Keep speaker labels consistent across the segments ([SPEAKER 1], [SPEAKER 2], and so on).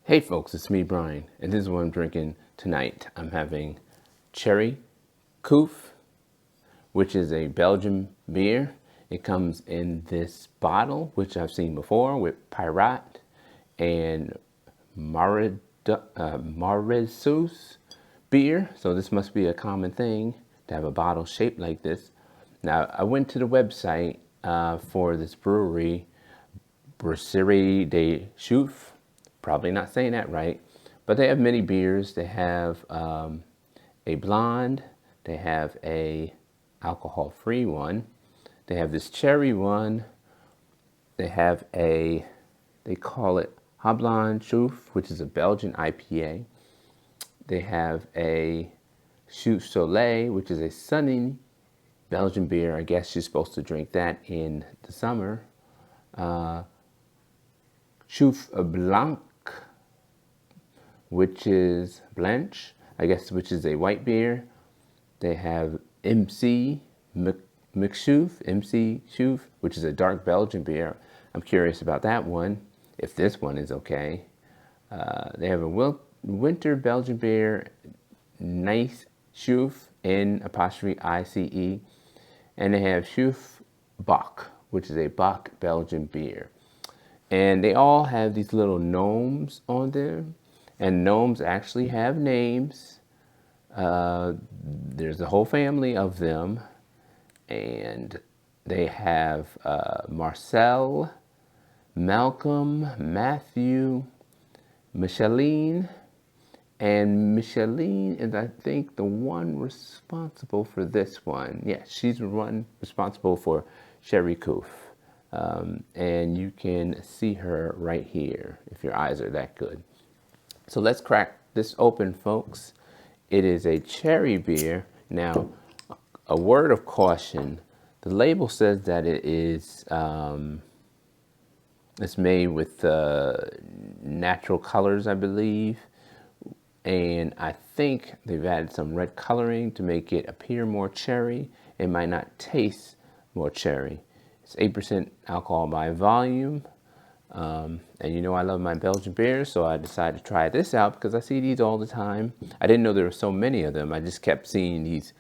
[SPEAKER 1] Hey folks, it's me, Brian, and this is what I'm drinking tonight. I'm having Cherry CHOUFFE, which is a Belgian beer. It comes in this bottle, which I've seen before with Pirate and Mauritius beer. So this must be a common thing to have a bottle shaped like this. Now, I went to the website for this brewery, Cherry CHOUFFE. Probably not saying that right, but they have many beers. They have a blonde, they have a alcohol-free one, they have this cherry one, they have they call it Round-bodied, which is a Belgian IPA. They have a Chouffe Soleil, which is a sunny Belgian beer. I guess you're supposed to drink that in the summer. Chouffe Blanc, which is Blanche, I guess, which is a white beer. They have MC Chouffe, which is a dark Belgian beer. I'm curious about that one, if this one is okay. They have a winter Belgian beer, Nice Chouffe, N''ICE, and they have Chouffe Bock, which is a Bock Belgian beer. And they all have these little gnomes on them. And gnomes actually have names. There's a whole family of them. And they have Marcel, Malcolm, Matthew, Micheline. And Micheline is, I think, the one responsible for this one. Yeah, she's the one responsible for Cherry CHOUFFE. And you can see her right here if your eyes are that good. So let's crack this open, folks. It is a cherry beer. Now, a word of caution. The label says that it is it's made with natural colors, I believe. And I think they've added some red coloring to make it appear more cherry. It might not taste more cherry. It's 8% alcohol by volume. And you know I love my Belgian beers, so I decided to try this out because I see these all the time. I didn't know there were so many of them. I just kept seeing these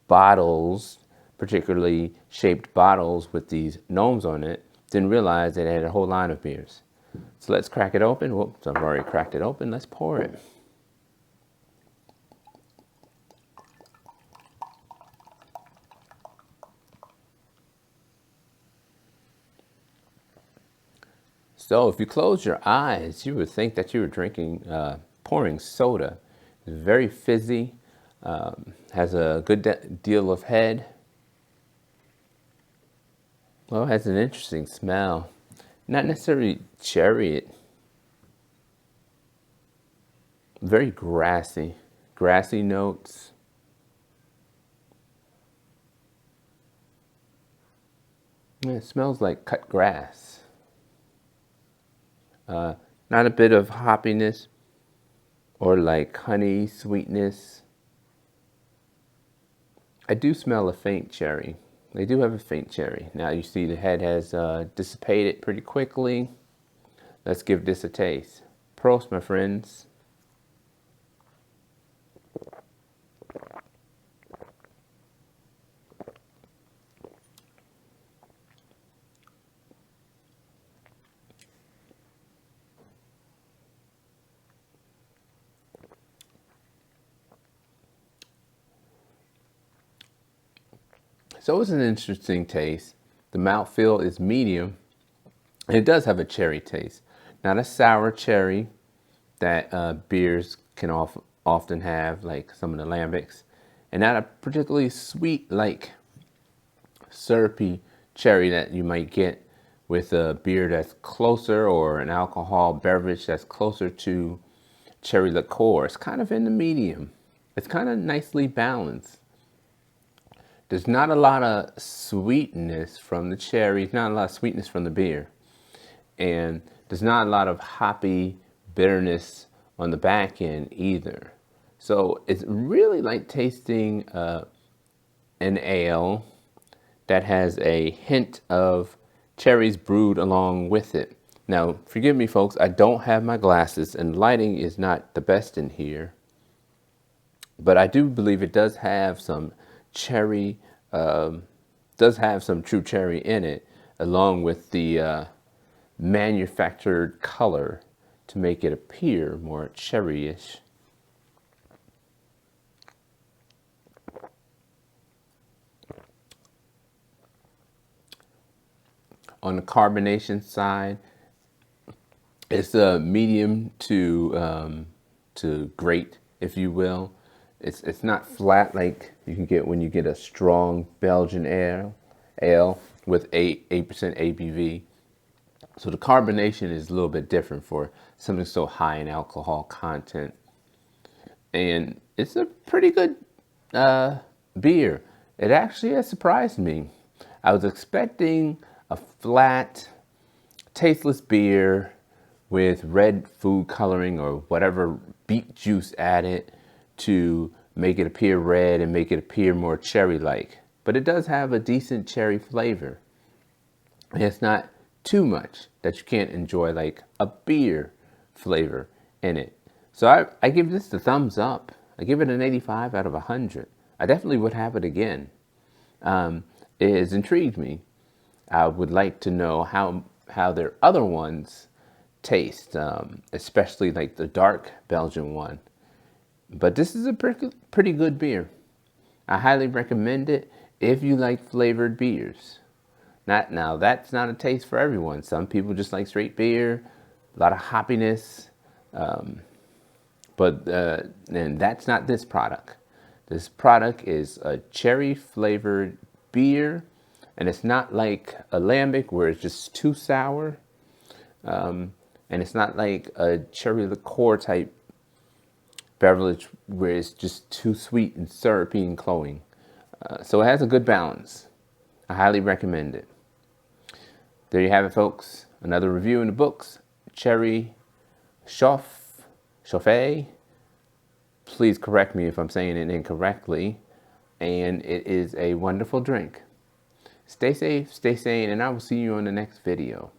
[SPEAKER 1] bottles, particularly shaped bottles with these gnomes on it. Didn't realize that it had a whole line of beers. So let's crack it open. Whoops, I've already cracked it open. Let's pour it. So if you close your eyes, you would think that you were drinking, pouring soda. It's very fizzy, has a good deal of head. Well, it has an interesting smell. Not necessarily cherry, very grassy notes. It smells like cut grass. Not a bit of hoppiness or like honey sweetness. I do smell a faint cherry. They do have a faint cherry. Now you see the head has dissipated pretty quickly. Let's give this a taste. Prost, my friends. So it's an interesting taste. The mouthfeel is medium. And it does have a cherry taste. Not a sour cherry that beers can often have, like some of the lambics. And not a particularly sweet, like syrupy cherry that you might get with a beer that's closer, or an alcohol beverage that's closer to cherry liqueur. It's kind of in the medium. It's kind of nicely balanced. There's not a lot of sweetness from the cherries, not a lot of sweetness from the beer. And there's not a lot of hoppy bitterness on the back end either. So it's really like tasting an ale that has a hint of cherries brewed along with it. Now, forgive me folks, I don't have my glasses and lighting is not the best in here, but I do believe it does have some cherry, does have some true cherry in it, along with the manufactured color to make it appear more cherry-ish. On the carbonation side, it's a medium to great, if you will. It's not flat like you can get when you get a strong Belgian ale with 8% ABV. So the carbonation is a little bit different for something so high in alcohol content. And it's a pretty good beer. It actually has surprised me. I was expecting a flat, tasteless beer with red food coloring or whatever beet juice added to make it appear red and make it appear more cherry-like. But it does have a decent cherry flavor. And it's not too much that you can't enjoy like a beer flavor in it. So I give this the thumbs up. I give it an 85 out of 100. I definitely would have it again. It has intrigued me. I would like to know how their other ones taste, especially like the dark Belgian one. But this is a pretty good beer. I highly recommend it if you like flavored beers. Now, that's not a taste for everyone. Some people just like straight beer, a lot of hoppiness. And that's not this product. This product is a cherry flavored beer, and it's not like a lambic where it's just too sour, and it's not like a cherry liqueur type beverage where it's just too sweet and syrupy and cloying. So it has a good balance. I highly recommend it. There you have it, folks. Another review in the books. Cherry CHOUFFE. Please correct me if I'm saying it incorrectly. And it is a wonderful drink. Stay safe, stay sane, and I will see you on the next video.